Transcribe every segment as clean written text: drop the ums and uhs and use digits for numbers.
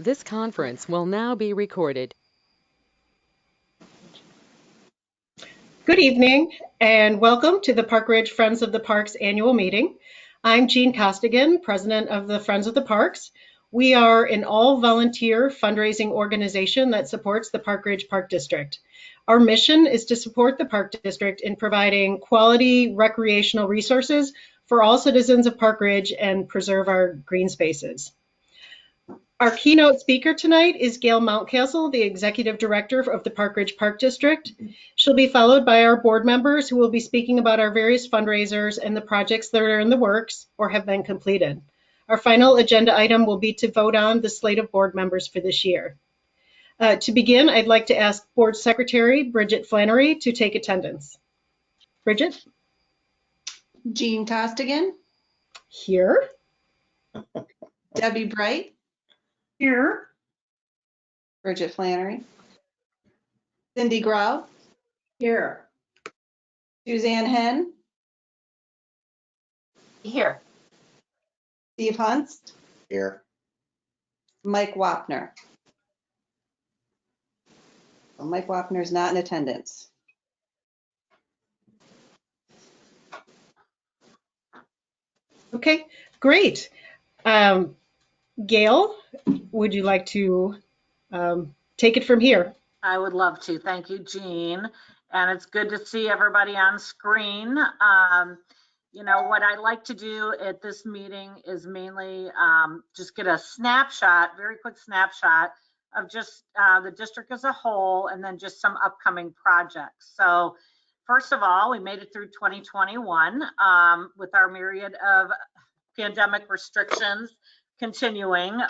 This conference will now be recorded. Good evening and welcome to the Park Ridge Friends of the Parks annual meeting. I'm Jean Costigan, president of the Friends of the Parks. We are an all-volunteer fundraising organization that supports the Park Ridge Park District. Our mission is to support the Park District in providing quality recreational resources for all citizens of Park Ridge and preserve our green spaces. Our keynote speaker tonight is Gail Mountcastle, the Executive Director of the Park Ridge Park District. She'll be followed by our board members who will be speaking about our various fundraisers and the projects that are in the works or have been completed. Our final agenda item will be to vote on the slate of board members for this year. To begin, I'd like to ask Board Secretary Bridget Flannery to take attendance. Bridget? Jean Costigan. Here. Debbie Bright. Here. Bridget Flannery. Cindy Grau. Here. Suzanne Henn. Here. Steve Hunst. Here. Mike Wapner. Well, Mike Wapner is not in attendance. Okay, great. Gail, would you like to take it from here? I would love to. Thank you, Jean. And it's good to see everybody on screen. You know, what I like to do at this meeting is mainly just get a snapshot, very quick snapshot of just the district as a whole, and then just some upcoming projects. So first of all, we made it through 2021 with our myriad of pandemic restrictions continuing.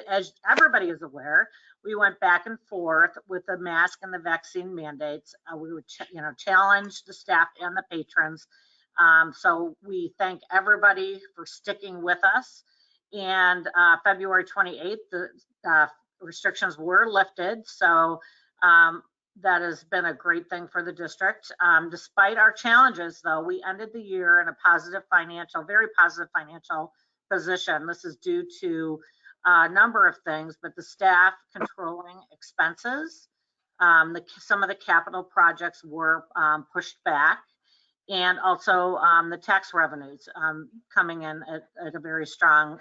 As everybody is aware, we went back and forth with the mask and the vaccine mandates. We would, challenge the staff and the patrons. So we thank everybody for sticking with us. And February 28th, the restrictions were lifted. So that has been a great thing for the district. Despite our challenges, though, we ended the year in a very positive financial position. This is due to a number of things, but the staff controlling expenses, some of the capital projects were pushed back, and also the tax revenues coming in at a very strong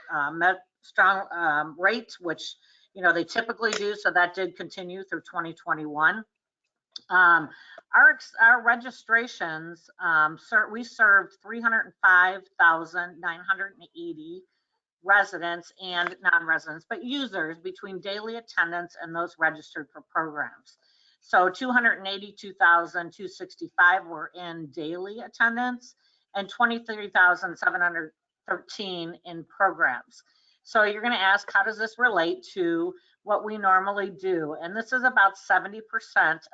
rate, which they typically do. So that did continue through 2021. Our registrations, we served 305,980 residents and non-residents, but users between daily attendance and those registered for programs. So 282,265 were in daily attendance and 23,713 in programs. So you're going to ask, how does this relate to what we normally do? And this is about 70%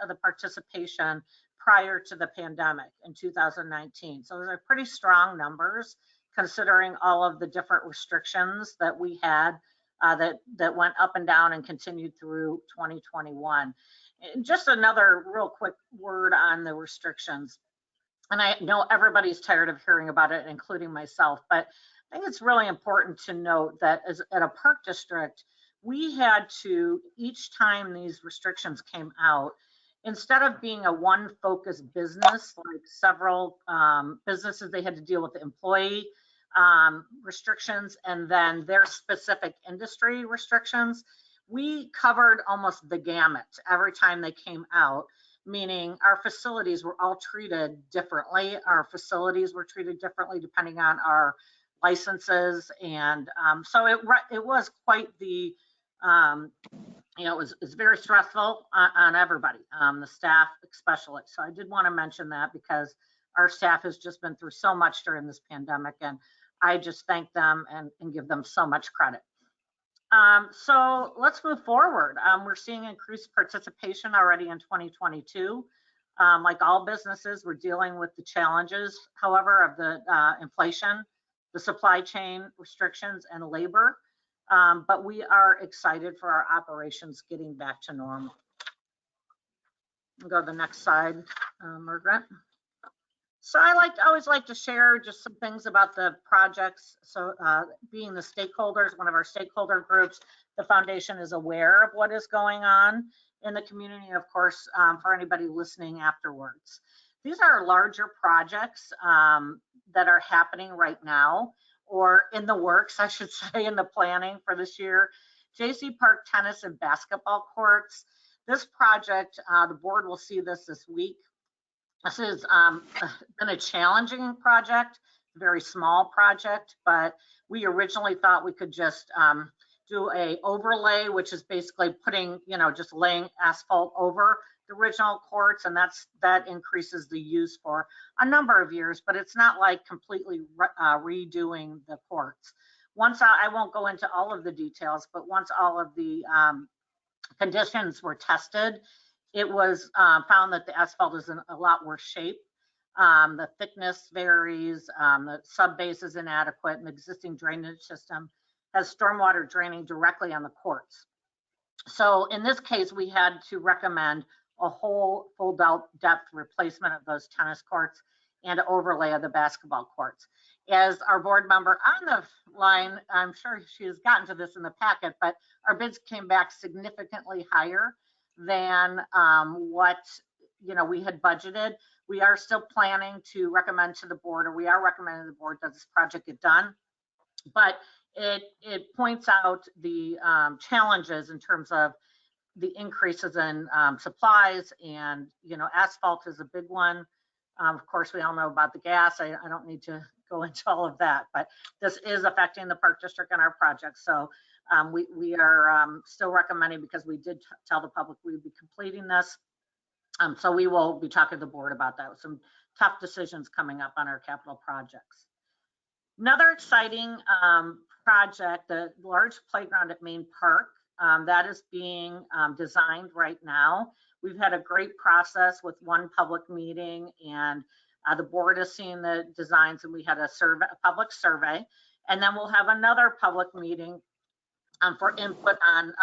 of the participation prior to the pandemic in 2019. So those are pretty strong numbers considering all of the different restrictions that we had that went up and down and continued through 2021. And just another real quick word on the restrictions. And I know everybody's tired of hearing about it, including myself, but I think it's really important to note that at a park district, we had to, each time these restrictions came out, instead of being a one focused business, like several businesses, they had to deal with the employee restrictions and then their specific industry restrictions. We covered almost the gamut every time they came out, meaning our facilities were all treated differently. Our facilities were treated differently depending on our licenses. And so it was quite the, it was very stressful on everybody, the staff especially. So I did want to mention that because our staff has just been through so much during this pandemic, and I just thank them and give them so much credit. So let's move forward. We're seeing increased participation already in 2022. Like all businesses, we're dealing with the challenges, however, of the inflation, the supply chain restrictions, and labor. But we are excited for our operations getting back to normal. Go to the next slide, Margaret. So always like to share just some things about the projects. So being the stakeholders, one of our stakeholder groups, the foundation is aware of what is going on in the community, of course, for anybody listening afterwards. These are larger projects that are happening right now, or in the works, I should say, in the planning for this year. JC Park tennis and basketball courts. This project, the board will see this week. This has been a challenging project, a very small project, but we originally thought we could just do a overlay, which is basically putting, just laying asphalt over the original courts, and that increases the use for a number of years, but it's not like completely redoing the courts. Once I won't go into all of the details, but once all of the conditions were tested, it was found that the asphalt is in a lot worse shape. The thickness varies, the sub base is inadequate, and the existing drainage system has stormwater draining directly on the courts. So in this case, we had to recommend a whole full depth replacement of those tennis courts and overlay of the basketball courts. As our board member on the line, I'm sure she has gotten to this in the packet, but our bids came back significantly higher than what we had budgeted. We are still planning to recommend to the board, or we are recommending to the board that this project get done, but it points out the challenges in terms of the increases in supplies, and asphalt is a big one. Of course, we all know about the gas. I don't need to go into all of that, but this is affecting the park district and our project. So we are still recommending, because we did tell the public we would be completing this. So we will be talking to the board about that with some tough decisions coming up on our capital projects. Another exciting project, the large playground at Main Park, that is being designed right now. We've had a great process with one public meeting, and the board has seen the designs, and we had a public survey, and then we'll have another public meeting for input on,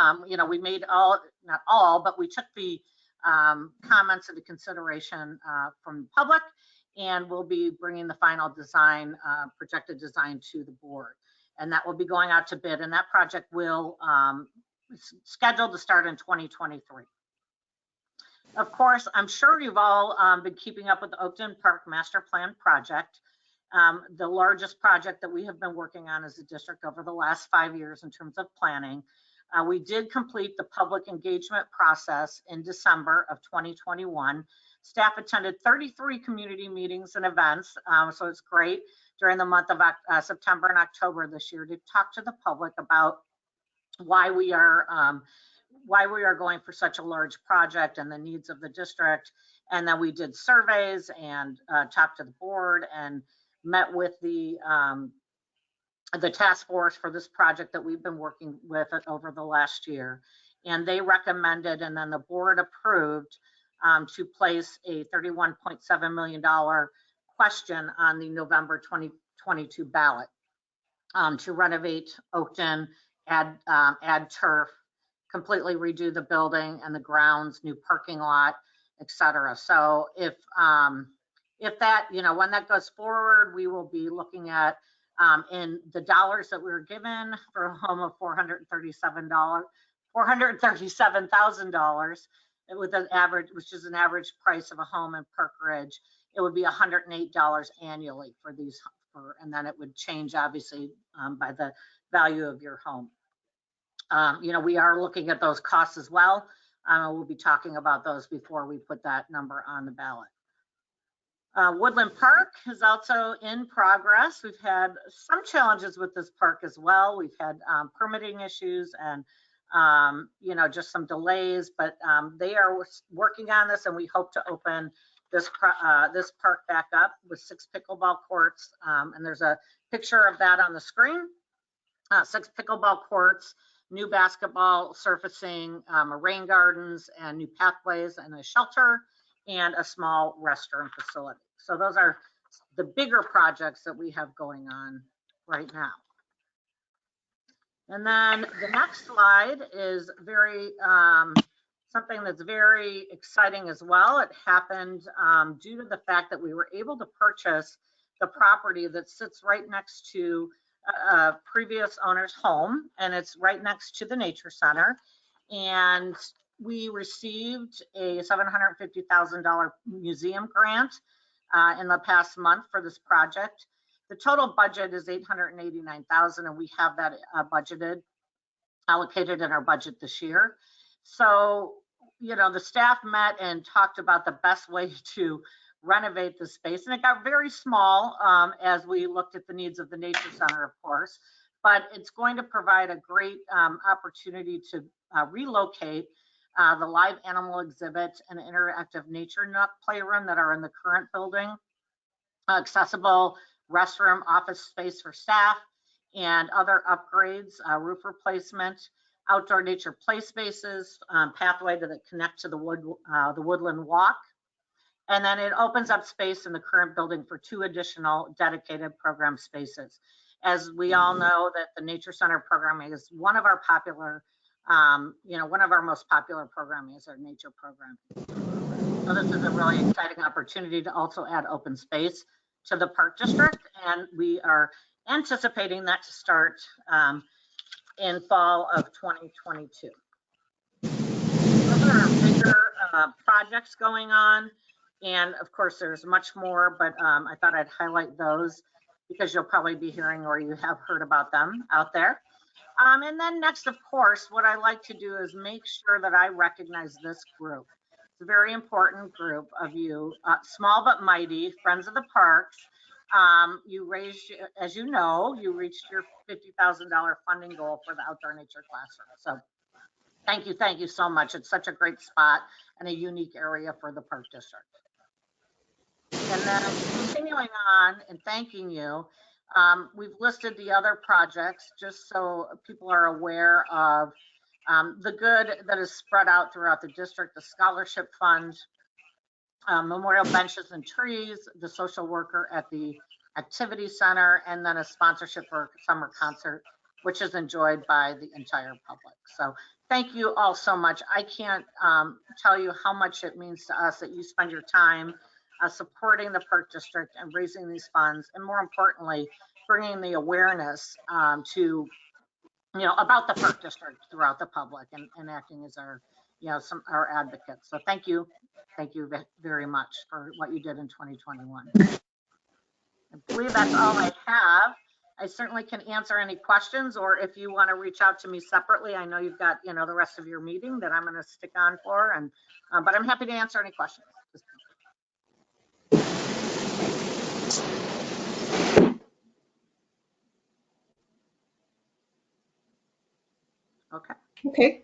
we made not all, but we took the comments into consideration from the public, and we'll be bringing the final design, projected design, to the board. And that will be going out to bid, and that project will scheduled to start in 2023. Of course, I'm sure you've all been keeping up with the Oakton Park Master Plan project, the largest project that we have been working on as a district over the last 5 years in terms of planning. We did complete the public engagement process in December of 2021. Staff attended 33 community meetings and events, so it's great during the month of September and October this year to talk to the public about why we are going for such a large project and the needs of the district. And then we did surveys and talked to the board and met with the task force for this project that we've been working with over the last year. And they recommended, and then the board approved, to place a $31.7 million question on the November 2022 ballot to renovate Oakton, add turf, completely redo the building and the grounds, new parking lot, etc. So if that, when that goes forward, we will be looking at in the dollars that we were given for a home of $437,000 with an average, which is an average price of a home in Park Ridge, it would be $108 annually for these, and then it would change obviously by the value of your home. We are looking at those costs as well. We'll be talking about those before we put that number on the ballot. Woodland Park is also in progress. We've had some challenges with this park as well. We've had permitting issues and just some delays, but they are working on this, and we hope to open this park back up with 6 pickleball courts, and there's a picture of that on the screen. 6 pickleball courts, new basketball surfacing, rain gardens, and new pathways, and a shelter, and a small restroom facility. So those are the bigger projects that we have going on right now. And then the next slide is very something that's very exciting as well. It happened due to the fact that we were able to purchase the property that sits right next to a previous owner's home, and it's right next to the nature center. And we received a $750,000 museum grant in the past month for this project. The total budget is $889,000, and we have that allocated in our budget this year. So, you know, the staff met and talked about the best way to renovate the space, and it got very small as we looked at the needs of the nature center, of course, but it's going to provide a great opportunity to relocate the live animal exhibit and interactive nature nook playroom that are in the current building, accessible restroom, office space for staff, and other upgrades, roof replacement, outdoor nature play spaces, pathway that connect to the woodland walk. And then it opens up space in the current building for 2 additional dedicated program spaces. As we all know, that the Nature Center programming is one of our popular, one of our most popular programming is our nature program. So this is a really exciting opportunity to also add open space to the park district, and we are anticipating that to start in fall of 2022. Those are bigger projects going on. And of course, there's much more, but I thought I'd highlight those because you'll probably be hearing or you have heard about them out there. And then next, of course, what I like to do is make sure that I recognize this group. It's a very important group of you, small but mighty, Friends of the Parks. You raised, as you know, you reached your $50,000 funding goal for the outdoor nature classroom. So thank you so much. It's such a great spot and a unique area for the park district. And then continuing on and thanking you, we've listed the other projects just so people are aware of the good that is spread out throughout the district, the scholarship fund, memorial benches and trees, the social worker at the activity center, and then a sponsorship for a summer concert, which is enjoyed by the entire public. So thank you all so much. I can't tell you how much it means to us that you spend your time supporting the park district and raising these funds, and more importantly, bringing the awareness to, about the park district throughout the public, and acting as our, our advocates. So thank you very much for what you did in 2021. I believe that's all I have. I certainly can answer any questions, or if you want to reach out to me separately, I know you've got, the rest of your meeting that I'm going to stick on for, and but I'm happy to answer any questions. Okay.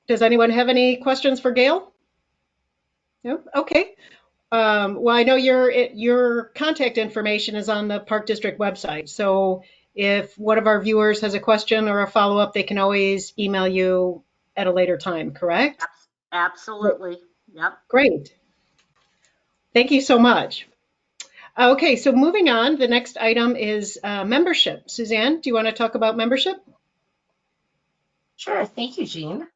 Does anyone have any questions for Gail? No? Okay. Well, I know your contact information is on the Park District website. So if one of our viewers has a question or a follow-up, they can always email you at a later time, correct? Absolutely. Yep. Great. Thank you so much. Okay, so moving on, the next item is membership. Suzanne, do you want to talk about membership? Sure, thank you, Jean.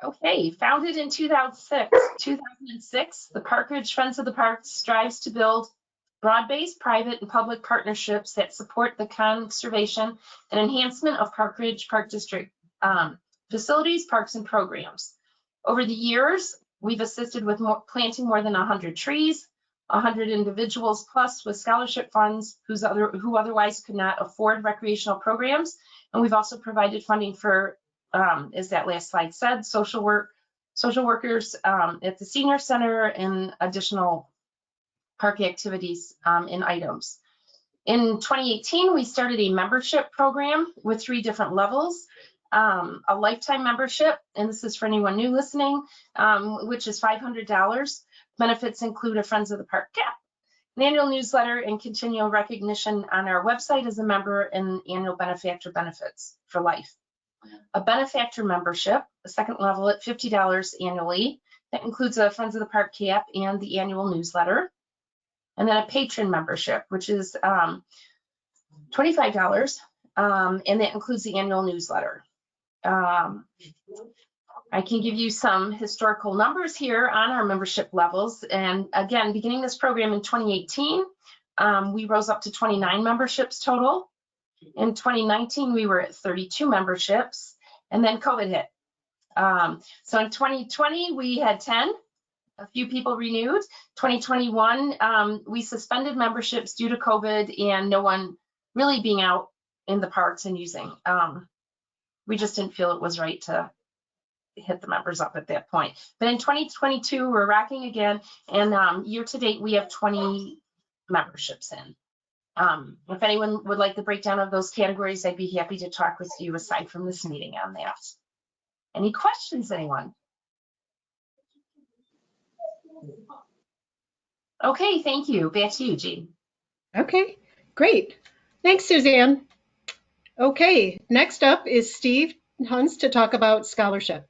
Okay, founded in 2006, the Park Ridge Friends of the Parks strives to build broad-based private and public partnerships that support the conservation and enhancement of Park Ridge Park District facilities, parks, and programs. Over the years, we've assisted with planting more than 100 trees, 100 individuals plus with scholarship funds who otherwise could not afford recreational programs. And we've also provided funding for, as that last slide said, social workers at the senior center and additional park activities and items. In 2018, we started a membership program with 3 different levels. A lifetime membership, and this is for anyone new listening, which is $500. Benefits include a Friends of the Park cap, an annual newsletter, and continual recognition on our website as a member, and annual benefactor benefits for life. A benefactor membership, the second level at $50 annually, that includes a Friends of the Park cap and the annual newsletter. And then a patron membership, which is $25, and that includes the annual newsletter. I can give you some historical numbers here on our membership levels. And again, beginning this program in 2018, we rose up to 29 memberships total. In 2019, we were at 32 memberships, and then COVID hit. So in 2020, we had 10. A few people renewed. 2021, we suspended memberships due to COVID and no one really being out in the parks and using. We just didn't feel it was right to hit the members up at that point. But in 2022, we're rocking again, and year to date, we have 20 memberships in. If anyone would like the breakdown of those categories, I'd be happy to talk with you aside from this meeting on that. Any questions, anyone? Okay, thank you. Back to you, Jean. Okay, great. Thanks, Suzanne. Okay, next up is Steve Hunts to talk about scholarship.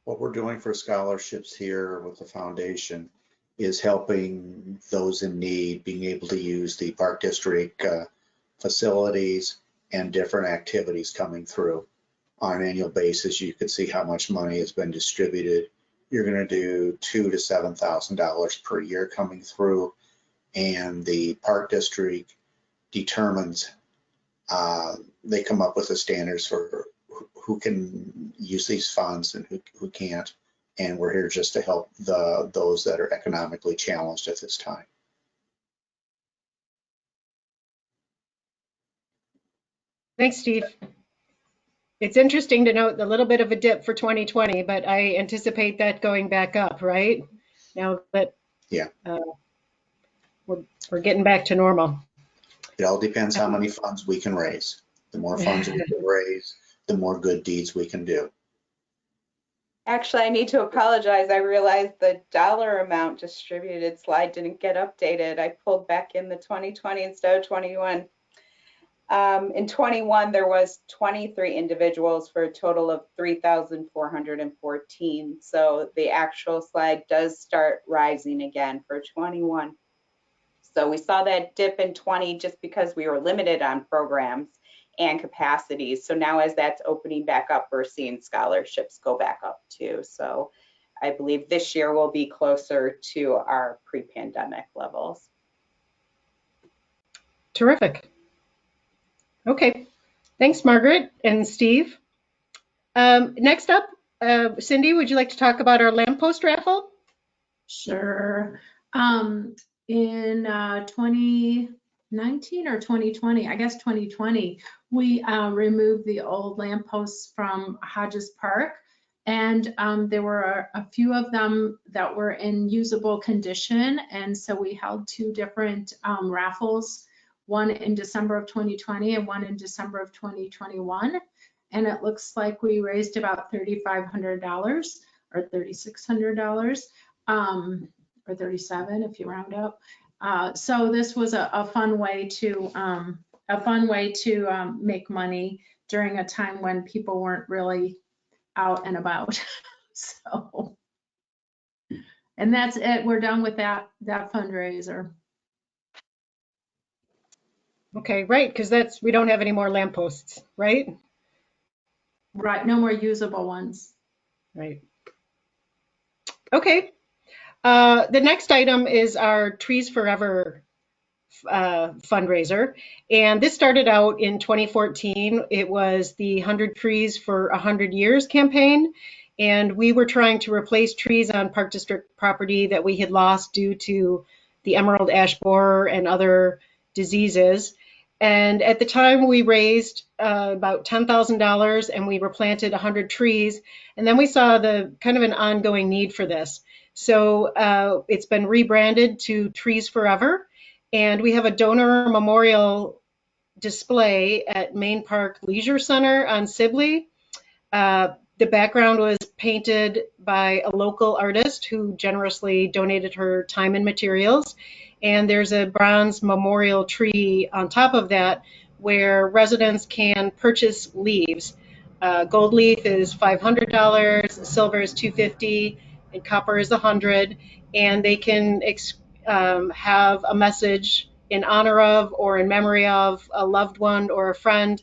What we're doing for scholarships here with the foundation is helping those in need, being able to use the Park District facilities and different activities coming through. On an annual basis, you can see how much money has been distributed. You're going to do $2,000 to $7,000 per year coming through, and the Park District determines, they come up with the standards for who can use these funds and who can't. And we're here just to help those that are economically challenged at this time. Thanks, Steve. It's interesting to note a little bit of a dip for 2020, but I anticipate that going back up, right? Now that Yeah, we're getting back to normal. it all depends how many funds we can raise. The more funds we can raise, the more good deeds we can do. Actually, I need to apologize. I realized the dollar amount distributed slide didn't get updated. I pulled back in the 2020 instead of 21. In 21, there was 23 individuals for a total of 3,414. So the actual slide does start rising again for 21. So we saw that dip in 20 just because we were limited on programs and capacities. So now as that's opening back up, we're seeing scholarships go back up too. So I believe this year will be closer to our pre-pandemic levels. Terrific. Okay, thanks, Margaret and Steve. Next up, Cindy, would you like to talk about our lamppost raffle? Sure. In 2019 or 2020, I guess 2020, we removed the old lampposts from Hodges Park, and there were a few of them that were in usable condition, and so we held two different raffles, one in December of 2020 and one in December of 2021, and it looks like we raised about $3,500 or $3,600. Or 37 if you round up. So this was a fun way to make money during a time when people weren't really out and about. So, and that's it. We're done with that fundraiser. Okay, right, because we don't have any more lampposts, right? Right, no more usable ones. Right. Okay. The next item is our Trees Forever fundraiser. And this started out in 2014. It was the 100 Trees for 100 Years campaign. And we were trying to replace trees on Park District property that we had lost due to the emerald ash borer and other diseases. And at the time we raised about $10,000 and we replanted 100 trees. And then we saw the kind of an ongoing need for this. So it's been rebranded to Trees Forever, and we have a donor memorial display at Main Park Leisure Center on Sibley. The background was painted by a local artist who generously donated her time and materials, and there's a bronze memorial tree on top of that where residents can purchase leaves. Gold leaf is $500, silver is $250, and copper is $100, and they can have a message in honor of or in memory of a loved one or a friend,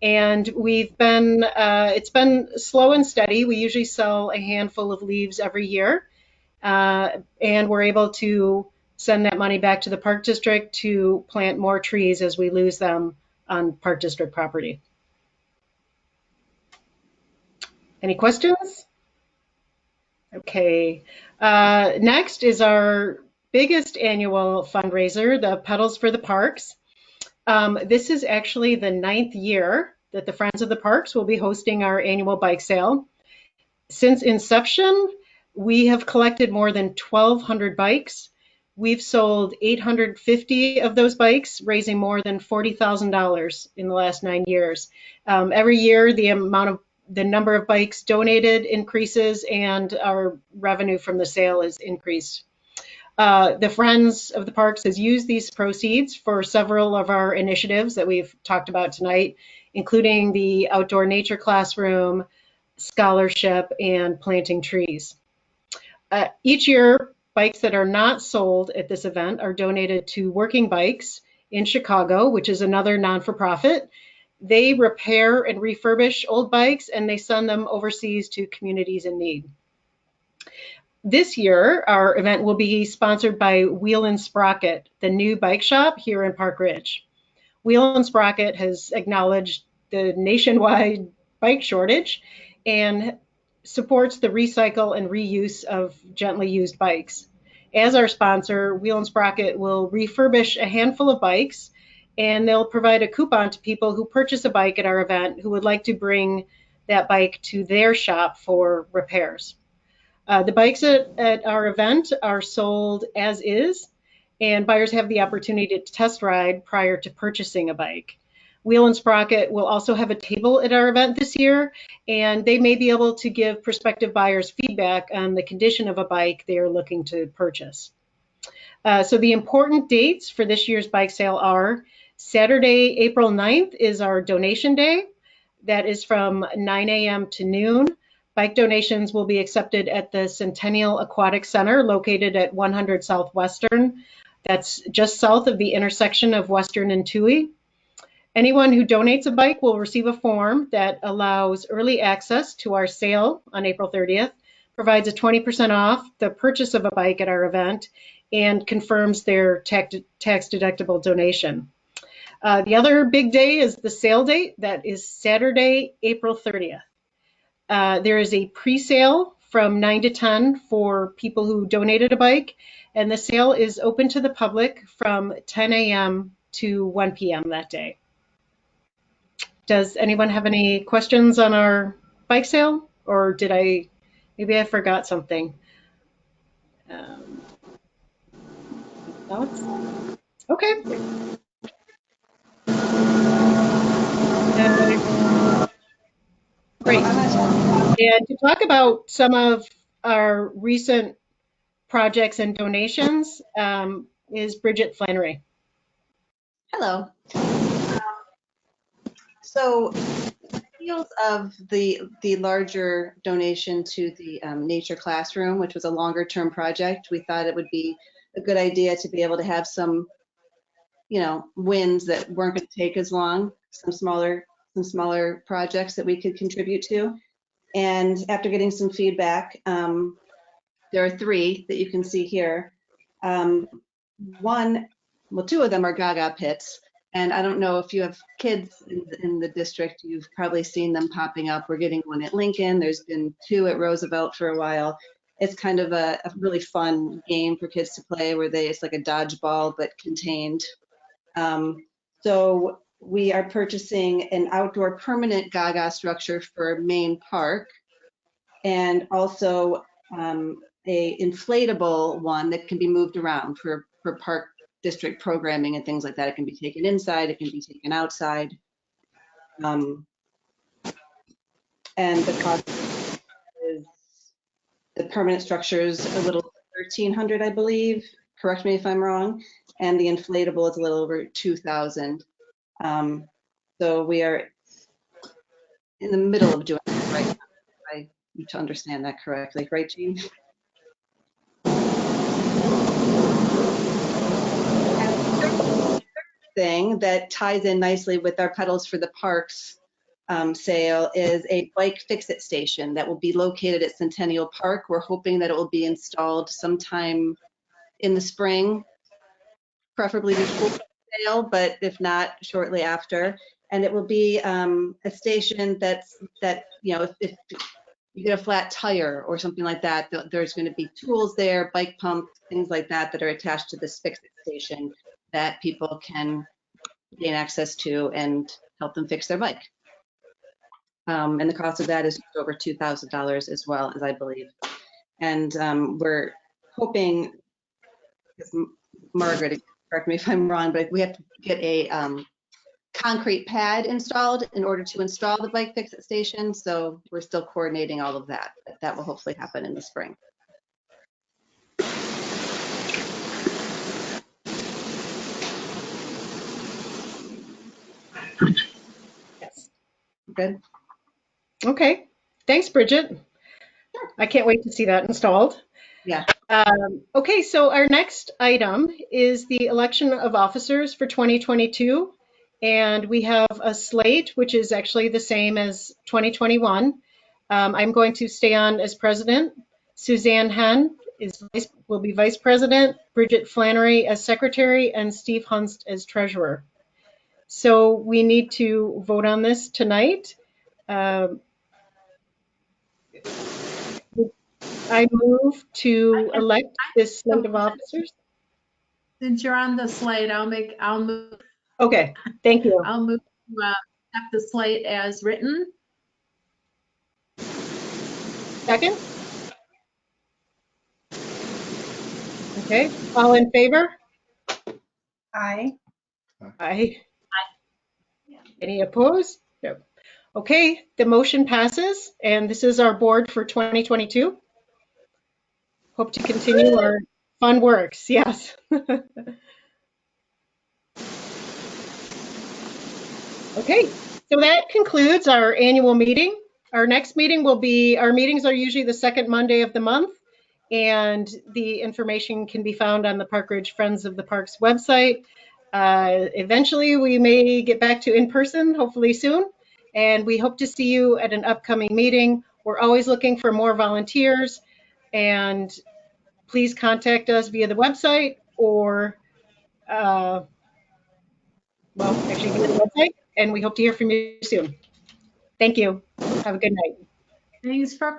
And it's been slow and steady. We usually sell a handful of leaves every year, and we're able to send that money back to the Park District to plant more trees as we lose them on Park District property. Any questions? Okay. Next is our biggest annual fundraiser, the Petals for the Parks. This is actually the 9th year that the Friends of the Parks will be hosting our annual bike sale. Since inception, we have collected more than 1,200 bikes. We've sold 850 of those bikes, raising more than $40,000 in the last 9 years. Every year, the number of bikes donated increases, and our revenue from the sale is increased. The Friends of the Parks has used these proceeds for several of our initiatives that we've talked about tonight, including the outdoor nature classroom, scholarship, and planting trees. Each year, bikes that are not sold at this event are donated to Working Bikes in Chicago, which is another non-for-profit. They repair and refurbish old bikes, and they send them overseas to communities in need. This year, our event will be sponsored by Wheel and Sprocket, the new bike shop here in Park Ridge. Wheel and Sprocket has acknowledged the nationwide bike shortage and supports the recycle and reuse of gently used bikes. As our sponsor, Wheel and Sprocket will refurbish a handful of bikes, and they'll provide a coupon to people who purchase a bike at our event who would like to bring that bike to their shop for repairs. The bikes at our event are sold as is, and buyers have the opportunity to test ride prior to purchasing a bike. Wheel and Sprocket will also have a table at our event this year, and they may be able to give prospective buyers feedback on the condition of a bike they are looking to purchase. So the important dates for this year's bike sale are Saturday, April 9th is our donation day. That is from 9 a.m. to noon. Bike donations will be accepted at the Centennial Aquatic Center located at 100 South Western. That's just south of the intersection of Western and Toohey. Anyone who donates a bike will receive a form that allows early access to our sale on April 30th, provides a 20% off the purchase of a bike at our event, and confirms their tax-deductible donation. The other big day is the sale date. That is Saturday, April 30th. There is a pre-sale from 9 to 10 for people who donated a bike, and the sale is open to the public from 10 a.m. to 1 p.m. that day. Does anyone have any questions on our bike sale, or maybe I forgot something? Thoughts? Okay. Great. And to talk about some of our recent projects and donations is Bridget Flannery. Hello. So heels of the larger donation to the nature classroom, which was a longer term project, we thought it would be a good idea to be able to have some, wins that weren't going to take as long, some smaller projects that we could contribute to. And after getting some feedback, there are 3 that you can see here. Two of them are Gaga pits. And I don't know if you have kids in the district, you've probably seen them popping up. We're getting one at Lincoln. There's been 2 at Roosevelt for a while. It's kind of a really fun game for kids to play where it's like a dodgeball, but contained. So we are purchasing an outdoor permanent Gaga structure for Main Park, and also a inflatable one that can be moved around for Park District programming and things like that. It can be taken inside, it can be taken outside. And the cost is, the permanent structure is a little $1,300, I believe. Correct me if I'm wrong. And the inflatable is a little over $2,000. So we are in the middle of doing it right now. I need to understand that correctly, right, Jean? Thing that ties in nicely with our Petals for the Parks sale is a bike fix-it station that will be located at Centennial Park. We're hoping that it will be installed sometime in the spring, preferably before the sale, but if not, shortly after. And it will be a station that if you get a flat tire or something like that, there's going to be tools there, bike pumps, things like that are attached to this fix-it station that people can gain access to and help them fix their bike. And the cost of that is over $2,000 as well, as I believe. And we're hoping, Margaret, correct me if I'm wrong, but we have to get a concrete pad installed in order to install the bike fix-it station. So we're still coordinating all of that, but that will hopefully happen in the spring. Yes. Good. Okay. Thanks, Bridget. I can't wait to see that installed. Yeah. Okay, so our next item is the election of officers for 2022. And we have a slate, which is actually the same as 2021. I'm going to stay on as president. Suzanne Henn will be vice president, Bridget Flannery as secretary, and Steve Hunst as treasurer. So we need to vote on this tonight. I move to elect this slate of officers. Since you're on the slate, I'll move Okay, thank you. to accept the slate as written. Second? Okay, all in favor? Aye. Aye. Any opposed? No. Okay, the motion passes, and this is our board for 2022. Hope to continue our fun works, yes. Okay, so that concludes our annual meeting. Our next meeting will be, our meetings are usually the second Monday of the month, and the information can be found on the Park Ridge Friends of the Parks website. Eventually, we may get back to in-person, hopefully soon, and we hope to see you at an upcoming meeting. We're always looking for more volunteers, and please contact us via the website or, well, actually via the website, and we hope to hear from you soon. Thank you. Have a good night. Thanks for